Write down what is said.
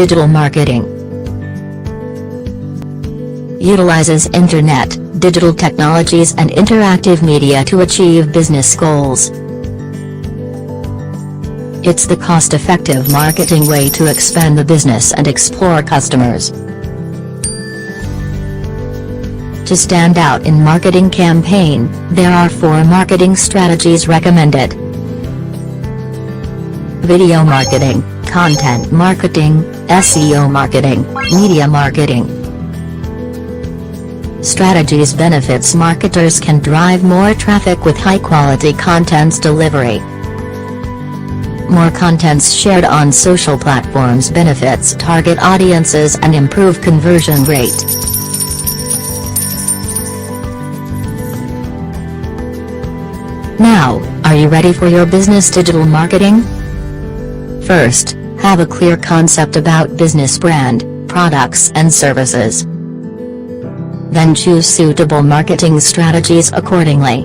digital marketing. Utilizes internet, digital technologies and interactive media to achieve business goals. It's the cost-effective marketing way to expand the business and explore customers. To stand out in marketing campaign, there are 4 marketing strategies recommended. Video marketing, content marketing, SEO marketing, media marketing. Strategies benefits marketers can drive more traffic with high-quality contents delivery. More contents shared on social platforms benefits target audiences and improve conversion rate. Now, are you ready for your business digital marketing? First, have a clear concept about business brand, products and services. Then choose suitable marketing strategies accordingly.